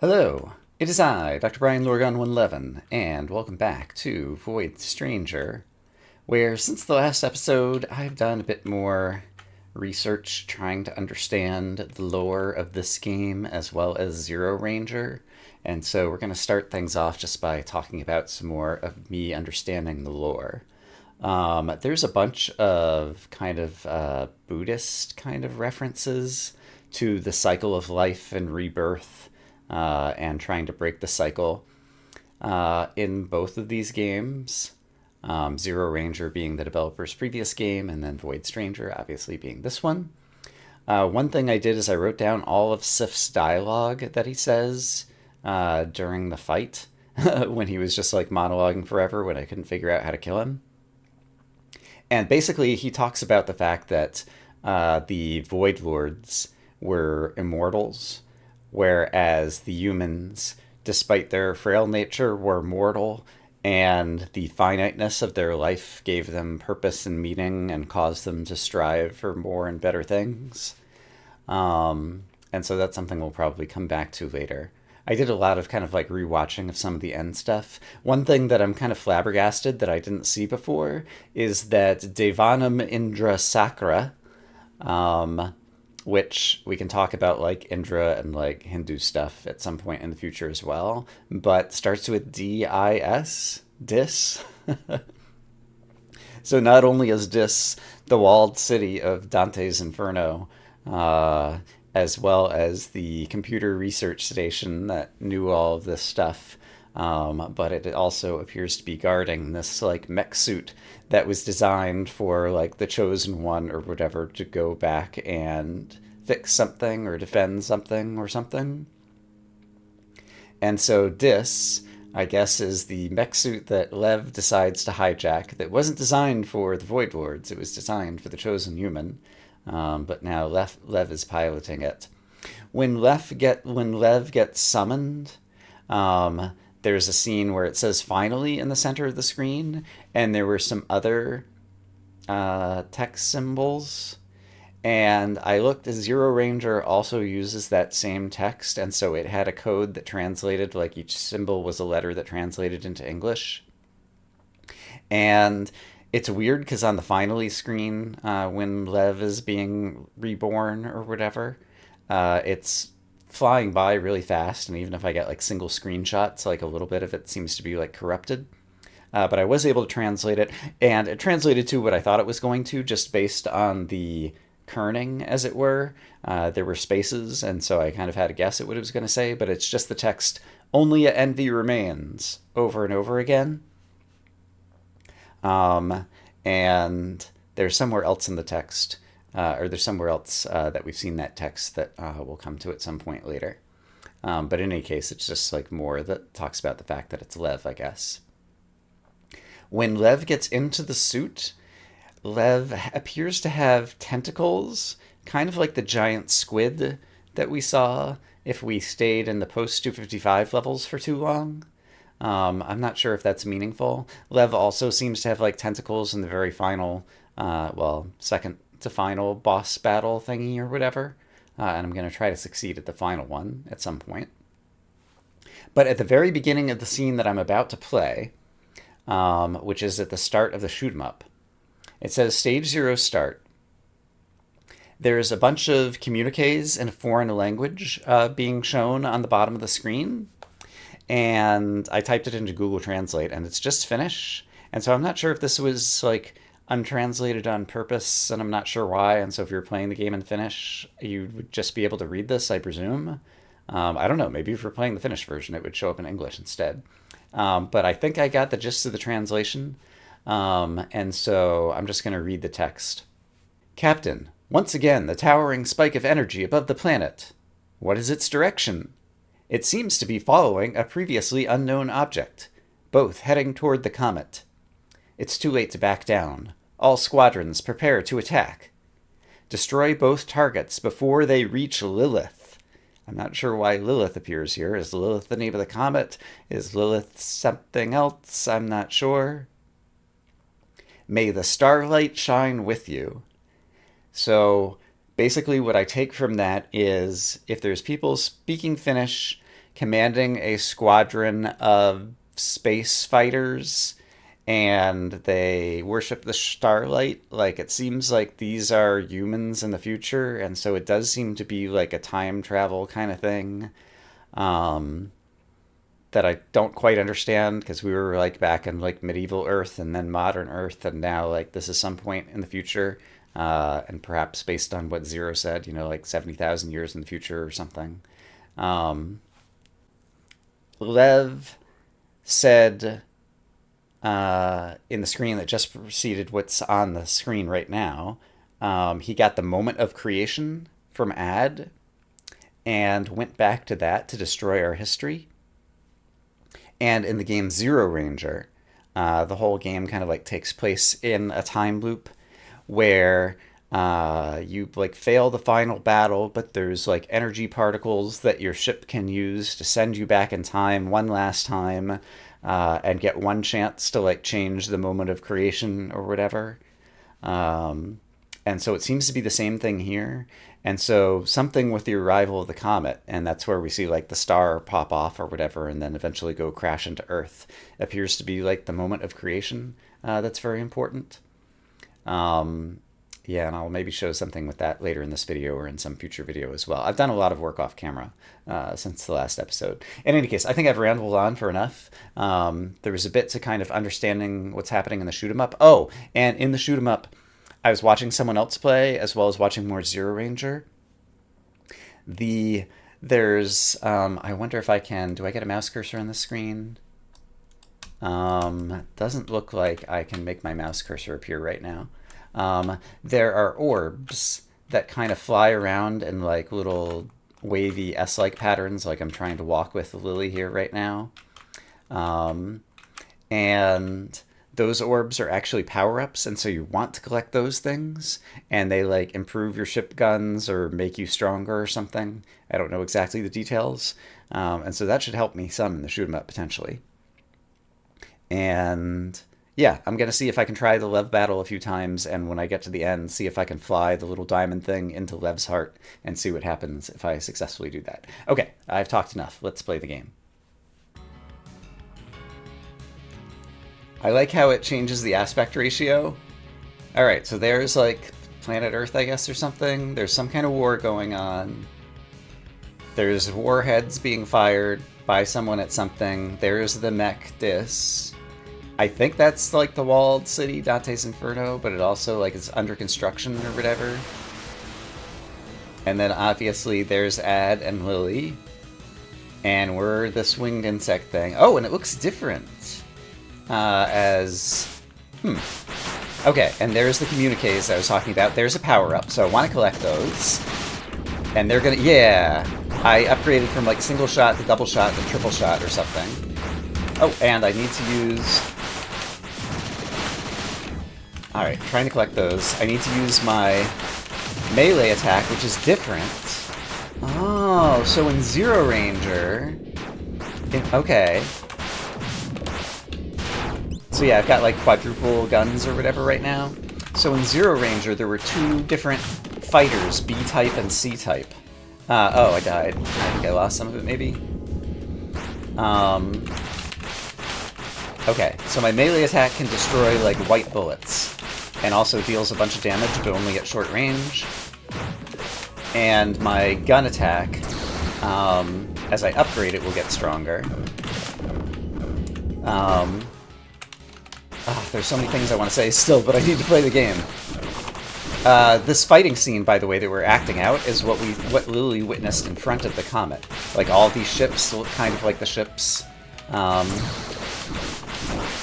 Hello, it is I, Dr. Brian Lorgon 111, and welcome back to Void Stranger, where since the last episode I've done a bit more research trying to understand the lore of this game as well as Zero Ranger, and so we're going to start things off just by talking about some more of me understanding the lore. There's a bunch of kind of Buddhist kind of references to the cycle of life and rebirth and trying to break the cycle in both of these games. Zero Ranger being the developer's previous game, and then Void Stranger obviously being this one. One thing I did is I wrote down all of Sif's dialogue that he says during the fight when he was just like monologuing forever when I couldn't figure out how to kill him. And basically, he talks about the fact that the Void Lords were immortals, whereas the humans, despite their frail nature, were mortal, and the finiteness of their life gave them purpose and meaning and caused them to strive for more and better things. And so that's something we'll probably come back to later. I did a lot of kind of like rewatching of some of the end stuff. One thing that I'm kind of flabbergasted that I didn't see before is that Devanam Indra Sakra, um, which we can talk about like Indra and like Hindu stuff at some point in the future as well, but starts with D-I-S, Dis. So not only is Dis the walled city of Dante's Inferno, as well as the computer research station that knew all of this stuff, but it also appears to be guarding this like mech suit that was designed for like the chosen one or whatever to go back and fix something or defend something or something. And so Dis, I guess, is the mech suit that Lev decides to hijack that wasn't designed for the Void Lords. It was designed for the chosen human. But now Lev is piloting it. When Lev gets summoned, there's a scene where it says "finally" in the center of the screen, and there were some other text symbols. And I looked, Zero Ranger also uses that same text, and so it had a code that translated, like each symbol was a letter that translated into English. And it's weird because on the finally screen, when Lev is being reborn or whatever, it's flying by really fast. And even if I get like single screenshots, like a little bit of it seems to be like corrupted. But I was able to translate it, and it translated to what I thought it was going to, just based on the kerning, as it were. There were spaces, and so I kind of had to guess at what it was going to say, but it's just the text, "Only a envy remains," over and over again. Um, and there's somewhere else in the text, or there's somewhere else that we've seen that text that we'll come to at some point later. But in any case, it's just like more that talks about the fact that it's Lev, I guess. When Lev gets into the suit, Lev appears to have tentacles, kind of like the giant squid that we saw if we stayed in the post 255 levels for too long. I'm not sure if that's meaningful. Lev also seems to have like tentacles in the very final, second to final boss battle thingy or whatever. And I'm going to try to succeed at the final one at some point. But at the very beginning of the scene that I'm about to play, which is at the start of the shoot 'em up, it says Stage 0 start. There's a bunch of communiques in a foreign language being shown on the bottom of the screen. And I typed it into Google Translate, and it's just Finnish. And so I'm not sure if this was like untranslated on purpose, and I'm not sure why. And so if you're playing the game in Finnish, you would just be able to read this, I presume. I don't know. Maybe if you're playing the Finnish version, it would show up in English instead. But I think I got the gist of the translation. And so I'm just going to read the text. Captain, once again, the towering spike of energy above the planet. What is its direction? It seems to be following a previously unknown object, both heading toward the comet. It's too late to back down. All squadrons prepare to attack. Destroy both targets before they reach Lilith. I'm not sure why Lilith appears here. Is Lilith the name of the comet? Is Lilith something else? I'm not sure. May the starlight shine with you. So basically what I take from that is if there's people speaking Finnish, commanding a squadron of space fighters, and they worship the starlight. Like, it seems like these are humans in the future, and so it does seem to be like a time travel kind of thing. Um, that I don't quite understand, because we were like back in like medieval Earth and then modern Earth, and now like this is some point in the future, and perhaps based on what Zero said, like 70,000 years in the future or something. Um, Lev said in the screen that just preceded what's on the screen right now, he got the moment of creation from Ad and went back to that to destroy our history. And in the game Zero Ranger, the whole game kind of like takes place in a time loop where you like fail the final battle, but there's like energy particles that your ship can use to send you back in time one last time, and get one chance to like change the moment of creation or whatever. And so it seems to be the same thing here. And so something with the arrival of the comet, and that's where we see like the star pop off or whatever, and then eventually go crash into Earth, appears to be like the moment of creation. That's very important. Yeah, and I'll maybe show something with that later in this video or in some future video as well. I've done a lot of work off camera since the last episode. In any case, I think I've rambled on for enough. There was a bit to kind of understanding what's happening in the shoot 'em up. Oh, and in the shoot 'em up, I was watching someone else play as well as watching more Zero Ranger. There's I wonder if I can, do I get a mouse cursor on the screen? Doesn't look like I can make my mouse cursor appear right now. There are orbs that kind of fly around in like little wavy S-like patterns, like I'm trying to walk with Lily here right now. And those orbs are actually power-ups, and so you want to collect those things, and they like improve your ship guns or make you stronger or something. I don't know exactly the details. And so that should help me some in the shoot 'em up potentially. And yeah, I'm going to see if I can try the Lev battle a few times, and when I get to the end, see if I can fly the little diamond thing into Lev's heart and see what happens if I successfully do that. Okay, I've talked enough. Let's play the game. I like how it changes the aspect ratio. Alright, so there's like planet Earth, I guess, or something. There's some kind of war going on. There's warheads being fired by someone at something. There's the mech dis. I think that's like the walled city, Dante's Inferno, but it also like is under construction or whatever. And then obviously there's Ad and Lily. And we're this winged insect thing. Oh, and it looks different. Okay, and there's the communiques I was talking about. There's a power-up, so I want to collect those. And they're gonna, yeah, I upgraded from like single shot to double shot to triple shot or something. Oh, and I need to use... Alright, trying to collect those. I need to use my melee attack, which is different. Oh, so in Zero Ranger... okay. So yeah, I've got like quadruple guns or whatever right now. So in Zero Ranger, there were two different fighters, B-type and C-type. Oh, I died. I think I lost some of it, maybe? Okay, so my melee attack can destroy like white bullets, and also deals a bunch of damage, but only at short range. And my gun attack, as I upgrade it, will get stronger. There's so many things I want to say still, but I need to play the game. This fighting scene, by the way, that we're acting out is what Lily witnessed in front of the comet. Like, all these ships look kind of like the ships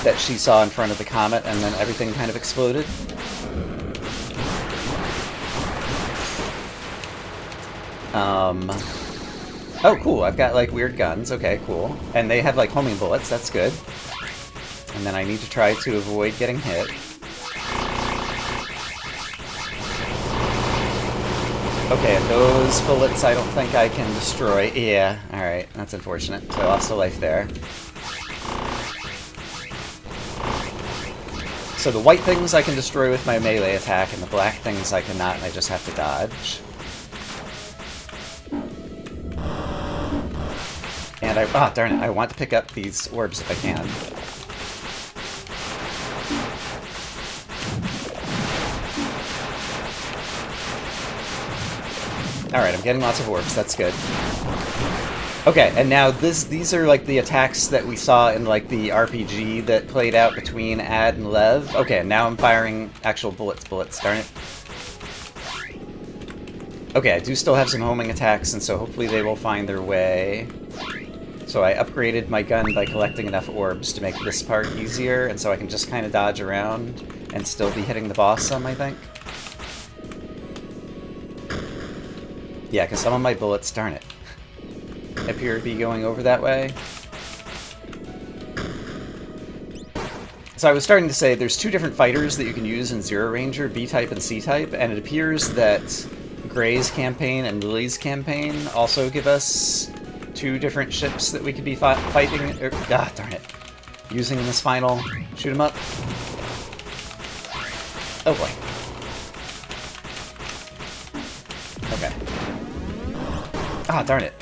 that she saw in front of the comet, and then everything kind of exploded. Oh, cool, I've got, like, weird guns. Okay, cool. And they have, like, homing bullets. That's good. And then I need to try to avoid getting hit. Okay, and those bullets I don't think I can destroy. Yeah, alright, that's unfortunate. So I lost a life there. So the white things I can destroy with my melee attack, and the black things I cannot, and I just have to dodge. And ah, darn it, I want to pick up these orbs if I can. Alright, I'm getting lots of orbs, that's good. Okay, and now these are like the attacks that we saw in like the RPG that played out between Ad and Lev. Okay, now I'm firing actual bullets, darn it. Okay, I do still have some homing attacks, and so hopefully they will find their way. So I upgraded my gun by collecting enough orbs to make this part easier, and so I can just kind of dodge around and still be hitting the boss some, I think. Yeah, because some of my bullets, darn it, appear to be going over that way. So I was starting to say there's two different fighters that you can use in Zero Ranger, B-Type and C-Type, and it appears that Gray's campaign and Lily's campaign also give us two different ships that we could be fighting, ah, darn it, using in this final shoot 'em up. Oh boy. Okay. Ah, darn it.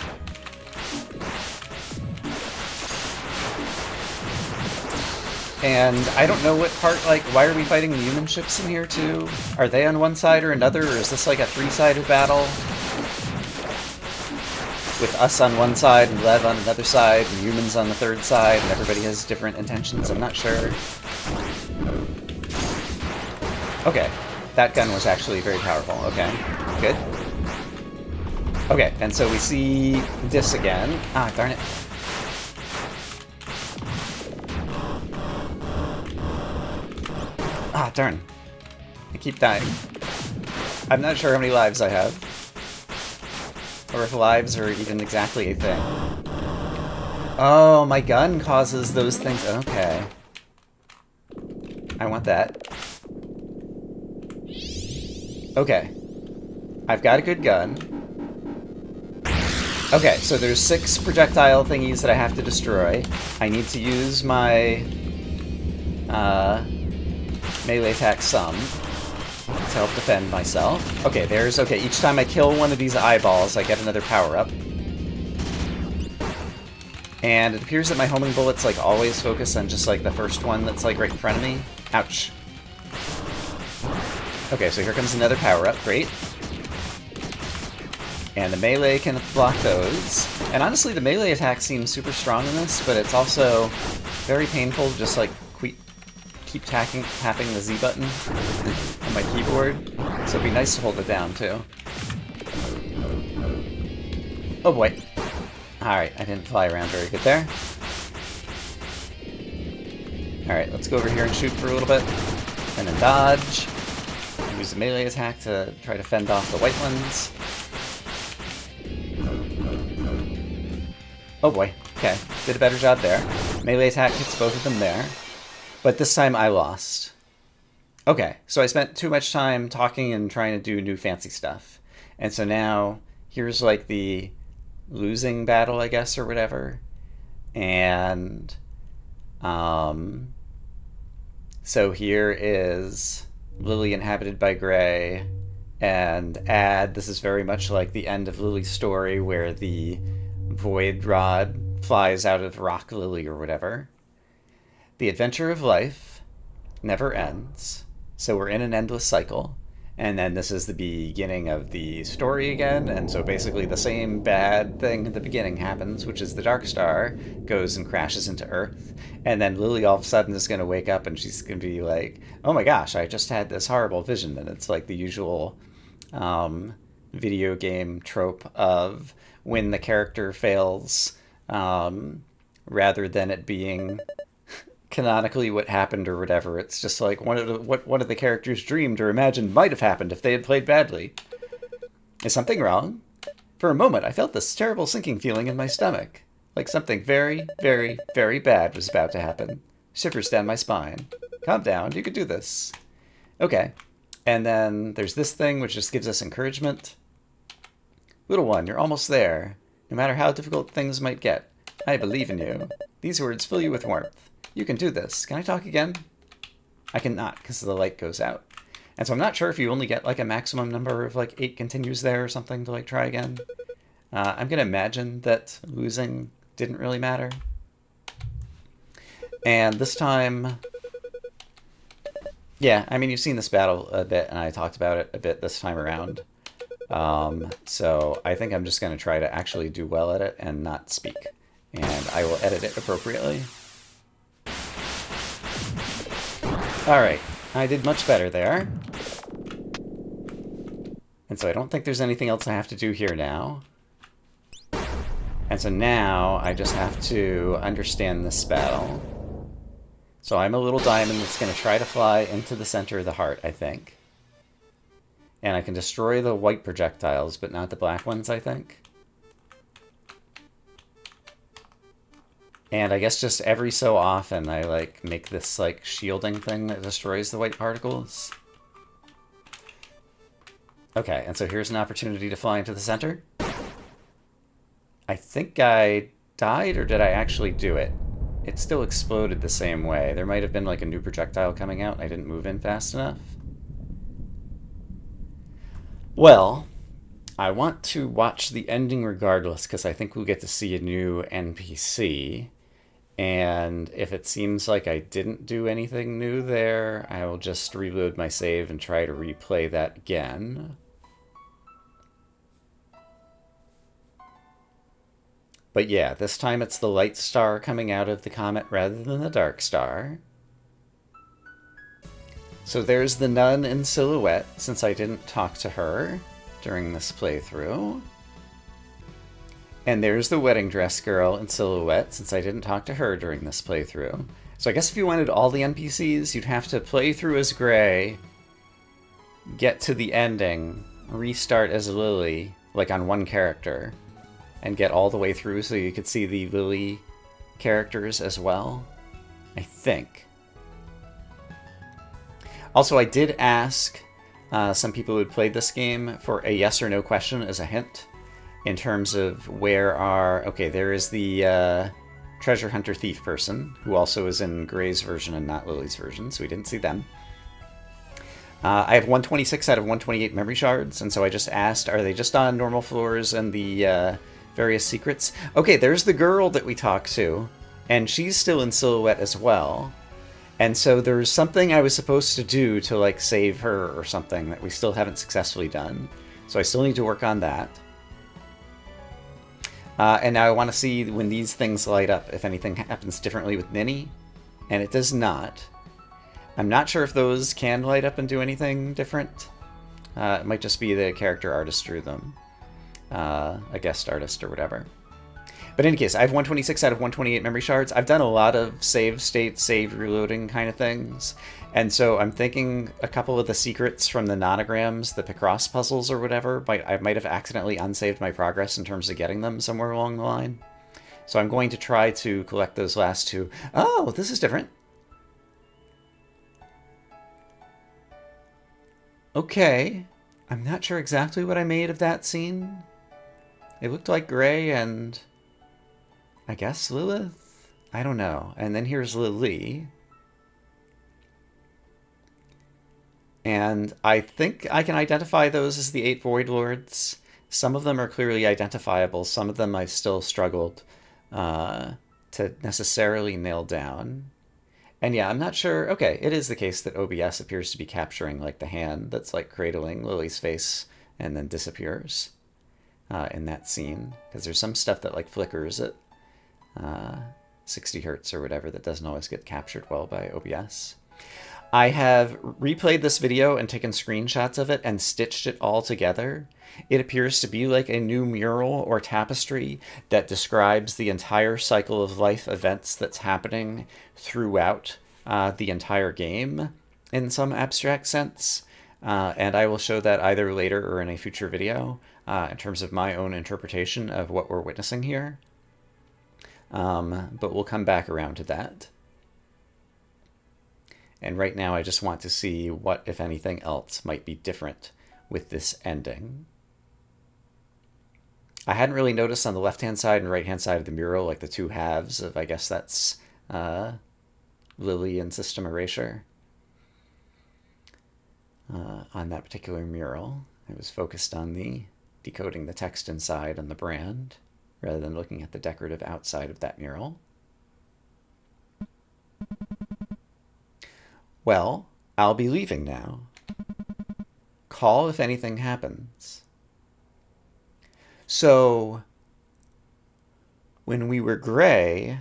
And I don't know what part, like, why are we fighting the human ships in here too? Are they on one side or another, or is this like a three-sided battle? With us on one side and Lev on another side and humans on the third side and everybody has different intentions, I'm not sure. Okay, that gun was actually very powerful, okay, good. Okay, and so we see this again. Ah, darn it. Ah, darn. I keep dying. I'm not sure how many lives I have. Or if lives are even exactly a thing. Oh, my gun causes those things. Okay. I want that. Okay. I've got a good gun. Okay, so there's 6 projectile thingies that I have to destroy. I need to use my melee attack some to help defend myself. Okay, okay, each time I kill one of these eyeballs, I get another power-up. And it appears that my homing bullets like always focus on just like the first one that's like right in front of me. Ouch. Okay, so here comes another power-up, great. And the melee can block those. And honestly, the melee attack seems super strong in this, but it's also very painful to just like keep tapping the Z button on my keyboard. So it'd be nice to hold it down too. Oh boy. Alright, I didn't fly around very good there. Alright, let's go over here and shoot for a little bit. And then dodge. Use the melee attack to try to fend off the white ones. Oh boy. Okay, did a better job there. Melee attack hits both of them there. But this time I lost. Okay, so I spent too much time talking and trying to do new fancy stuff. And so now, here's like the losing battle, I guess, or whatever. And, so here is Lily inhabited by Gray, and Ad, this is very much like the end of Lily's story where the Void Rod flies out of Rock Lily or whatever. The adventure of life never ends, so we're in an endless cycle, and then this is the beginning of the story again, and so basically the same bad thing at the beginning happens, which is the Dark Star goes and crashes into Earth, and then Lily all of a sudden is going to wake up and she's going to be like, oh my gosh, I just had this horrible vision, and it's like the usual video game trope of when the character fails, rather than it being canonically what happened or whatever. It's just like what one of the characters dreamed or imagined might have happened if they had played badly. Is something wrong? For a moment, I felt this terrible sinking feeling in my stomach, like something very, very, very bad was about to happen. Shivers down my spine. Calm down, you could do this. Okay. And then there's this thing which just gives us encouragement. Little one, you're almost there. No matter how difficult things might get, I believe in you. These words fill you with warmth. You can do this. Can I talk again? I cannot, because the light goes out. And so I'm not sure if you only get like a maximum number of like 8 continues there or something to like try again. I'm going to imagine that losing didn't really matter. And this time, yeah, I mean, you've seen this battle a bit, and I talked about it a bit this time around. So I think I'm just going to try to actually do well at it and not speak. And I will edit it appropriately. Alright, I did much better there. And so I don't think there's anything else I have to do here now. And so now I just have to understand this battle. So I'm a little diamond that's going to try to fly into the center of the heart, I think. And I can destroy the white projectiles, but not the black ones, I think. And I guess just every so often I like make this like shielding thing that destroys the white particles. Okay, and so here's an opportunity to fly into the center. I think I died, or did I actually do it? It still exploded the same way. There might have been like a new projectile coming out. I didn't move in fast enough. Well, I want to watch the ending regardless, because I think we'll get to see a new NPC. And if it seems like I didn't do anything new there, I will just reload my save and try to replay that again. But yeah, this time it's the light star coming out of the comet rather than the dark star. So there's the nun in silhouette, since I didn't talk to her during this playthrough. And there's the wedding dress girl in silhouette, since I didn't talk to her during this playthrough. So I guess if you wanted all the NPCs, you'd have to play through as Gray, get to the ending, restart as Lily, like on one character, and get all the way through so you could see the Lily characters as well, I think. Also, I did ask some people who had played this game for a yes or no question as a hint in terms of where are... Okay, there is the treasure hunter thief person, who also is in Gray's version and not Lily's version, so we didn't see them. I have 126 out of 128 memory shards, and so I just asked, are they just on normal floors and the various secrets? Okay, there's the girl that we talked to, and she's still in silhouette as well. And so there's something I was supposed to do to, like, save her or something that we still haven't successfully done. So I still need to work on that. And now I want to see when these things light up, if anything happens differently with Ninny. And it does not. I'm not sure if those can light up and do anything different. It might just be the character artist drew them. A guest artist or whatever. But in any case, I have 126 out of 128 memory shards. I've done a lot of save state, save reloading kind of things. And so I'm thinking a couple of the secrets from the nonograms, the Picross puzzles or whatever, I might have accidentally unsaved my progress in terms of getting them somewhere along the line. So I'm going to try to collect those last two. Oh, this is different. Okay. I'm not sure exactly what I made of that scene. It looked like Gray and... I guess Lilith? I don't know. And then here's Lily. And I think I can identify those as the 8 Void Lords. Some of them are clearly identifiable. Some of them I've still struggled to necessarily nail down. And yeah, I'm not sure. Okay, it is the case that OBS appears to be capturing like the hand that's like cradling Lily's face and then disappears in that scene. Because there's some stuff that like flickers at 60 hertz or whatever that doesn't always get captured well by OBS. I have replayed this video and taken screenshots of it and stitched it all together. It appears to be like a new mural or tapestry that describes the entire cycle of life events that's happening throughout the entire game in some abstract sense. And I will show that either later or in a future video in terms of my own interpretation of what we're witnessing here. But we'll come back around to that. And right now I just want to see what, if anything else, might be different with this ending. I hadn't really noticed on the left-hand side and right-hand side of the mural, like the two halves of, I guess that's Lily and System Erasure. On that particular mural, I was focused on the decoding the text inside and the brand. rather than looking at the decorative outside of that mural. Well, I'll be leaving now. Call if anything happens. So, when we were Gray,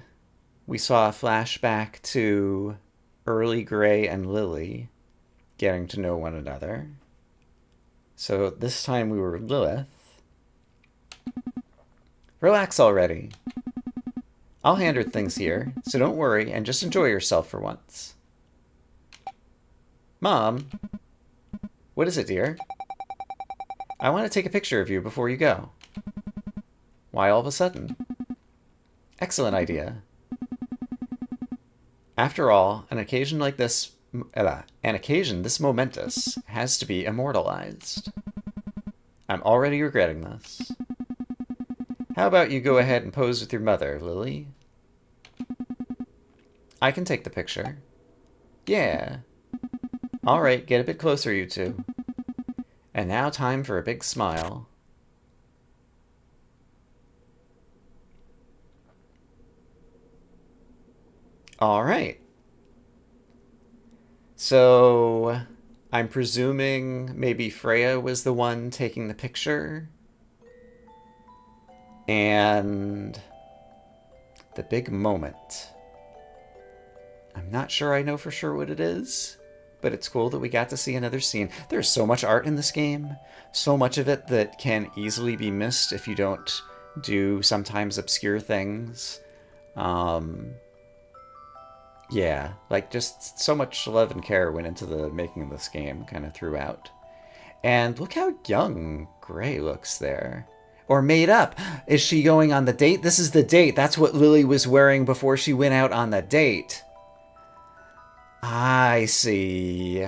we saw a flashback to early Gray and Lily getting to know one another. So this time we were Lilith. Relax already. I'll handle things here, so don't worry and just enjoy yourself for once. Mom? What is it, dear? I want to take a picture of you before you go. Why all of a sudden? Excellent idea. After all, an occasion this momentous has to be immortalized. I'm already regretting this. How about you go ahead and pose with your mother, Lily? I can take the picture. Yeah. All right, get a bit closer, you two. And now time for a big smile. All right. So, I'm presuming maybe Freya was the one taking the picture. And the big moment. I'm not sure I know for sure what it is, but it's cool that we got to see another scene. There's so much art in this game, so much of it that can easily be missed if you don't do sometimes obscure things. Yeah, like just so much love and care went into the making of this game kind of throughout. And look how young Gray looks there. Or made up. Is she going on the date? This is the date. That's what Lily was wearing before she went out on the date. I see.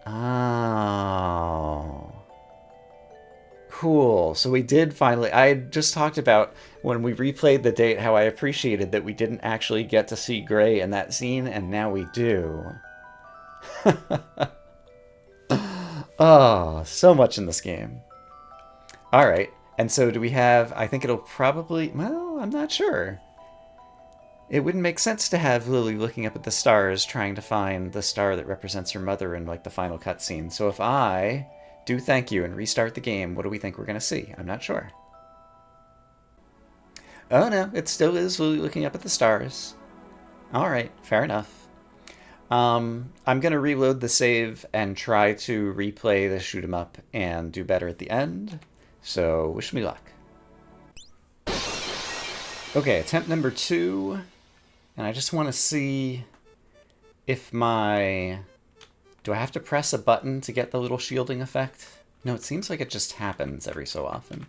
Oh. Cool. So we did finally... I just talked about when we replayed the date how I appreciated that we didn't actually get to see Gray in that scene, and now we do. Oh, so much in this game. All right. And so do we have... I think it'll probably... Well, I'm not sure. It wouldn't make sense to have Lily looking up at the stars trying to find the star that represents her mother in like the final cutscene. So if I do thank you and restart the game, what do we think we're going to see? I'm not sure. Oh no, it still is Lily looking up at the stars. All right, fair enough. I'm going to reload the save and try to replay the shoot 'em up and do better at the end. So wish me luck. Okay, attempt number 2. And I just want to see if my... Do I have to press a button to get the little shielding effect? No, it seems like it just happens every so often.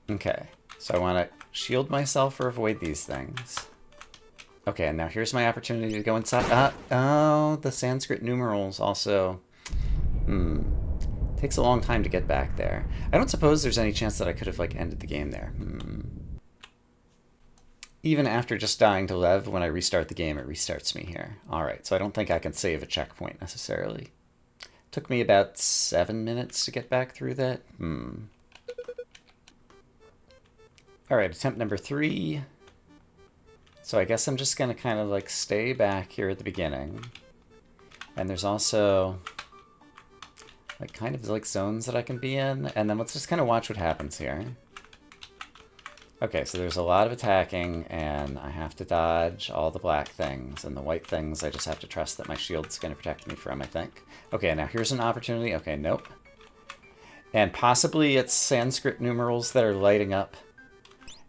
Okay, so I want to shield myself or avoid these things. Okay, and now here's my opportunity to go inside. Oh, the Sanskrit numerals also. Takes a long time to get back there. I don't suppose there's any chance that I could have like ended the game there. Even after just dying to Lev, when I restart the game, it restarts me here. Alright, so I don't think I can save a checkpoint necessarily. Took me about 7 minutes to get back through that. Alright, attempt number 3. So I guess I'm just going to kind of like stay back here at the beginning. And there's also like kind of like zones that I can be in. And then let's just kind of watch what happens here. Okay, so there's a lot of attacking, and I have to dodge all the black things, and the white things I just have to trust that my shield's going to protect me from, I think. Okay, now here's an opportunity. Okay, nope. And possibly it's Sanskrit numerals that are lighting up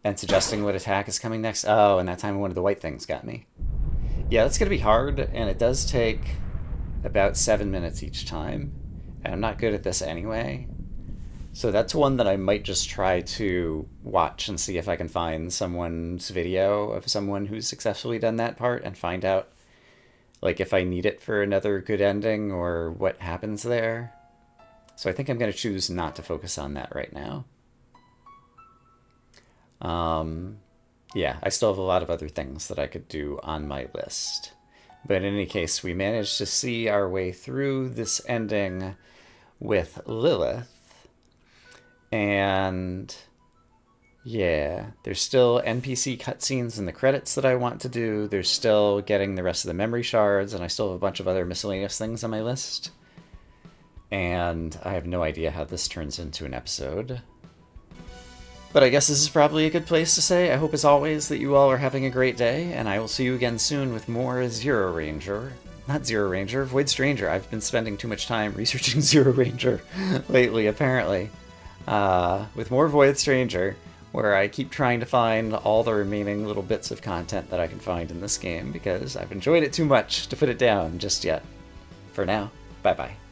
and suggesting what attack is coming next. Oh, and that time one of the white things got me. Yeah, that's going to be hard, and it does take about 7 minutes each time, and I'm not good at this anyway. So that's one that I might just try to watch and see if I can find someone's video of someone who's successfully done that part and find out like if I need it for another good ending or what happens there. So I think I'm going to choose not to focus on that right now. Yeah, I still have a lot of other things that I could do on my list. But in any case, we managed to see our way through this ending with Lilith. And yeah, there's still NPC cutscenes in the credits that I want to do. There's still getting the rest of the memory shards, and I still have a bunch of other miscellaneous things on my list. And I have no idea how this turns into an episode. But I guess this is probably a good place to say, I hope as always that you all are having a great day, and I will see you again soon with more Zero Ranger. Not Zero Ranger, Void Stranger. I've been spending too much time researching Zero Ranger lately, apparently. With more Void Stranger, where I keep trying to find all the remaining little bits of content that I can find in this game, because I've enjoyed it too much to put it down just yet. For now, bye-bye.